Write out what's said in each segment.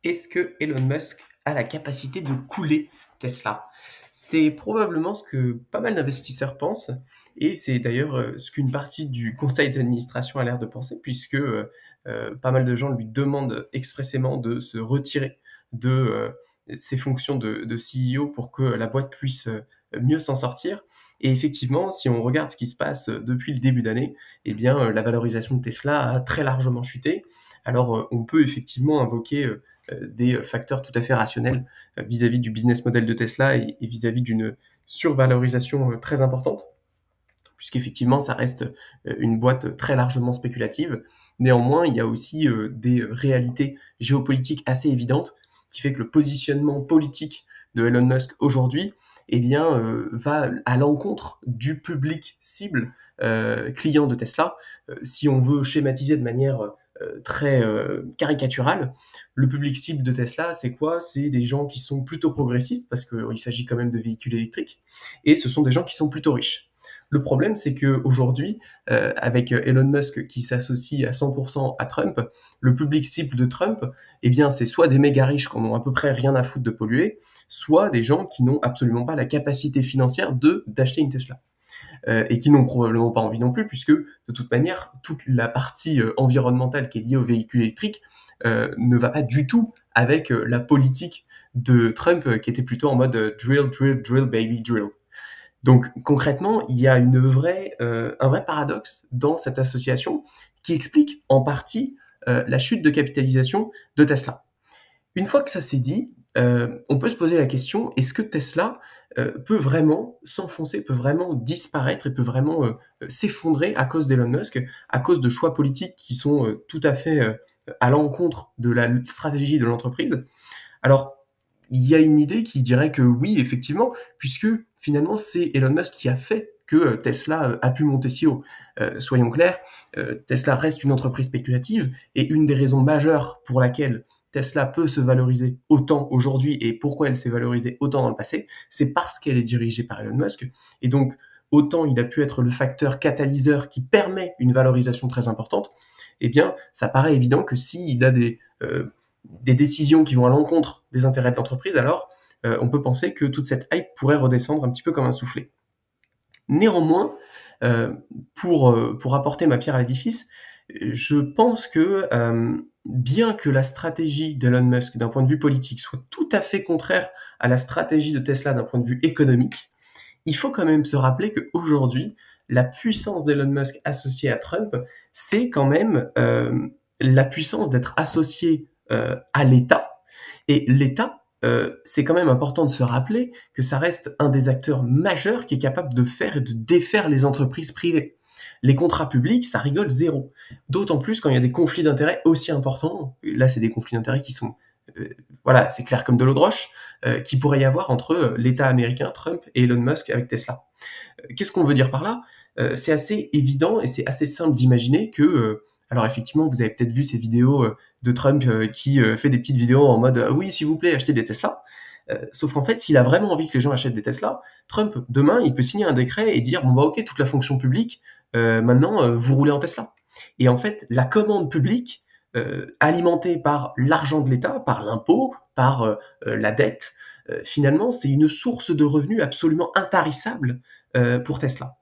Est-ce que Elon Musk a la capacité de couler Tesla? C'est probablement ce que pas mal d'investisseurs pensent, et c'est d'ailleurs ce qu'une partie du conseil d'administration a l'air de penser, puisque pas mal de gens lui demandent expressément de se retirer de ses fonctions de CEO pour que la boîte puisse mieux s'en sortir. Et effectivement, si on regarde ce qui se passe depuis le début d'année, eh bien, la valorisation de Tesla a très largement chuté. Alors, on peut effectivement invoquer des facteurs tout à fait rationnels vis-à-vis du business model de Tesla et vis-à-vis d'une survalorisation très importante, puisqu'effectivement, ça reste une boîte très largement spéculative. Néanmoins, il y a aussi des réalités géopolitiques assez évidentes qui fait que le positionnement politique de Elon Musk aujourd'hui eh bien, va à l'encontre du public cible client de Tesla. Si on veut schématiser de manière très caricaturale, le public cible de Tesla, c'est quoi? C'est des gens qui sont plutôt progressistes, parce qu'il s'agit quand même de véhicules électriques, et ce sont des gens qui sont plutôt riches. Le problème, c'est qu'aujourd'hui, avec Elon Musk qui s'associe à 100% à Trump, le public cible de Trump, eh bien, c'est soit des méga riches qui n'ont à peu près rien à foutre de polluer, soit des gens qui n'ont absolument pas la capacité financière d'acheter une Tesla. Et qui n'ont probablement pas envie non plus, puisque de toute manière, toute la partie environnementale qui est liée aux véhicules électriques ne va pas du tout avec la politique de Trump qui était plutôt en mode drill, drill, drill, baby, drill. Donc concrètement, il y a un vrai paradoxe dans cette association qui explique en partie la chute de capitalisation de Tesla. Une fois que ça s'est dit, on peut se poser la question, est-ce que Tesla peut vraiment s'enfoncer, peut vraiment disparaître et peut vraiment s'effondrer à cause d'Elon Musk, à cause de choix politiques qui sont tout à fait à l'encontre de la stratégie de l'entreprise? Alors, il y a une idée qui dirait que oui, effectivement, puisque finalement, c'est Elon Musk qui a fait que Tesla a pu monter si haut. Soyons clairs, Tesla reste une entreprise spéculative, et une des raisons majeures pour laquelle Tesla peut se valoriser autant aujourd'hui et pourquoi elle s'est valorisée autant dans le passé, c'est parce qu'elle est dirigée par Elon Musk. Et donc, autant il a pu être le facteur catalyseur qui permet une valorisation très importante, eh bien, ça paraît évident que s'il a des décisions qui vont à l'encontre des intérêts de l'entreprise, alors on peut penser que toute cette hype pourrait redescendre un petit peu comme un soufflet. Néanmoins, euh, pour apporter ma pierre à l'édifice, je pense que bien que la stratégie d'Elon Musk d'un point de vue politique soit tout à fait contraire à la stratégie de Tesla d'un point de vue économique, il faut quand même se rappeler qu'aujourd'hui, la puissance d'Elon Musk associée à Trump, c'est quand même la puissance d'être associé à l'État. Et l'État, c'est quand même important de se rappeler que ça reste un des acteurs majeurs qui est capable de faire et de défaire les entreprises privées. Les contrats publics, ça rigole zéro. D'autant plus quand il y a des conflits d'intérêts aussi importants. Là, c'est des conflits d'intérêts qui sont, euh, voilà, c'est clair comme de l'eau de roche, qui pourrait y avoir entre l'État américain, Trump, et Elon Musk avec Tesla. Qu'est-ce qu'on veut dire par là? C'est assez évident et c'est assez simple d'imaginer que, alors effectivement, vous avez peut-être vu ces vidéos de Trump qui fait des petites vidéos en mode oui, s'il vous plaît, achetez des Tesla. Sauf qu'en fait, s'il a vraiment envie que les gens achètent des Tesla, Trump, demain, il peut signer un décret et dire bon, bah ok, toute la fonction publique, maintenant, vous roulez en Tesla. Et en fait, la commande publique, alimentée par l'argent de l'État, par l'impôt, par la dette, finalement, c'est une source de revenus absolument intarissable pour Tesla.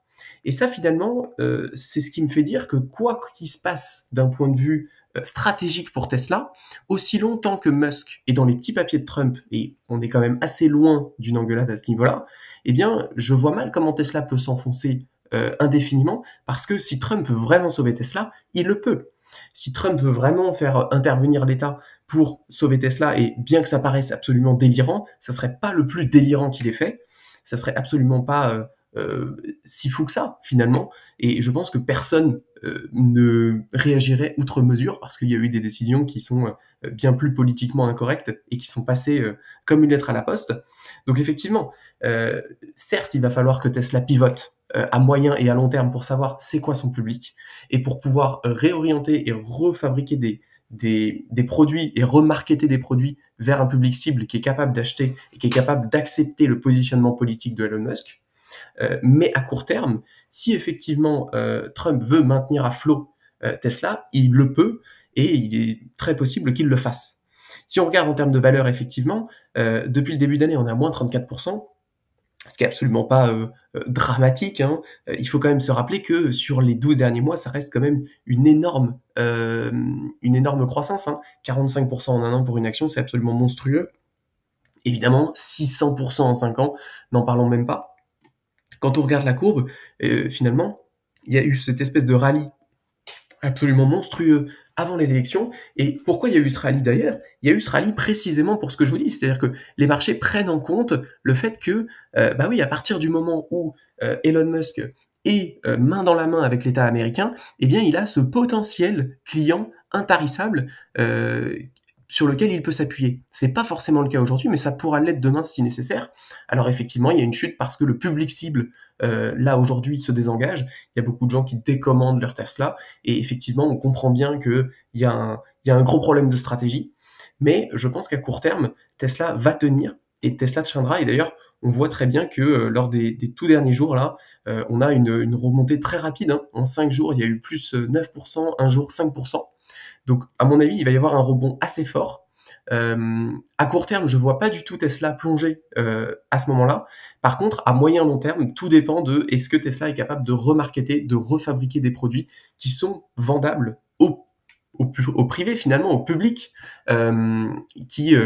Et ça, finalement, c'est ce qui me fait dire que quoi qu'il se passe d'un point de vue stratégique pour Tesla, aussi longtemps que Musk est dans les petits papiers de Trump, et on est quand même assez loin d'une engueulade à ce niveau-là, eh bien, je vois mal comment Tesla peut s'enfoncer indéfiniment, parce que si Trump veut vraiment sauver Tesla, il le peut. Si Trump veut vraiment faire intervenir l'État pour sauver Tesla, et bien que ça paraisse absolument délirant, ça serait pas le plus délirant qu'il ait fait, ça serait absolument pas si fou que ça, finalement. Et je pense que personne ne réagirait outre mesure parce qu'il y a eu des décisions qui sont bien plus politiquement incorrectes et qui sont passées comme une lettre à la poste. Donc effectivement, certes, il va falloir que Tesla pivote à moyen et à long terme pour savoir c'est quoi son public et pour pouvoir réorienter et refabriquer des produits et remarketer des produits vers un public cible qui est capable d'acheter et qui est capable d'accepter le positionnement politique de Elon Musk. Mais à court terme, si effectivement Trump veut maintenir à flot Tesla, il le peut et il est très possible qu'il le fasse. Si on regarde en termes de valeur, effectivement, depuis le début d'année, on est à moins 34%, ce qui est absolument pas, dramatique, hein. Il faut quand même se rappeler que sur les 12 derniers mois, ça reste quand même une énorme croissance, hein. 45 en un an pour une action, c'est absolument monstrueux. Évidemment, 600 en 5 ans, n'en parlons même pas. Quand on regarde la courbe, finalement, il y a eu cette espèce de rallye absolument monstrueux avant les élections. Et pourquoi il y a eu ce rallye d'ailleurs? Il y a eu ce rallye précisément pour ce que je vous dis, c'est-à-dire que les marchés prennent en compte le fait que, bah oui, à partir du moment où Elon Musk est main dans la main avec l'État américain, eh bien, il a ce potentiel client intarissable sur lequel il peut s'appuyer. C'est pas forcément le cas aujourd'hui, mais ça pourra l'être demain si nécessaire. Alors effectivement, il y a une chute parce que le public cible, là aujourd'hui, se désengage. Il y a beaucoup de gens qui décommandent leur Tesla, et effectivement, on comprend bien qu'il y a un gros problème de stratégie, mais je pense qu'à court terme, Tesla va tenir, et Tesla tiendra. Et d'ailleurs, on voit très bien que lors des tout derniers jours, là, on a une remontée très rapide, hein. En 5 jours, il y a eu plus 9%, un jour 5%. Donc, à mon avis, il va y avoir un rebond assez fort. À court terme, je vois pas du tout Tesla plonger à ce moment-là. Par contre, à moyen long terme, tout dépend de est-ce que Tesla est capable de remarketer, de refabriquer des produits qui sont vendables au privé, finalement, au public, qui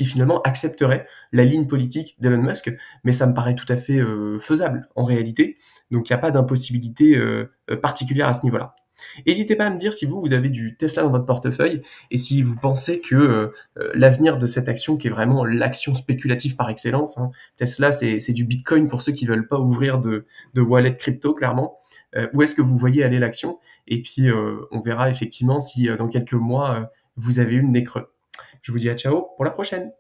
finalement accepterait la ligne politique d'Elon Musk. Mais ça me paraît tout à fait faisable en réalité. Donc, il n'y a pas d'impossibilité particulière à ce niveau-là. N'hésitez pas à me dire si vous avez du Tesla dans votre portefeuille et si vous pensez que l'avenir de cette action, qui est vraiment l'action spéculative par excellence, hein, Tesla, c'est du Bitcoin pour ceux qui veulent pas ouvrir de wallet crypto, clairement. Où est-ce que vous voyez aller l'action? Et puis, on verra effectivement si dans quelques mois, vous avez eu le nez creux. Je vous dis à ciao pour la prochaine.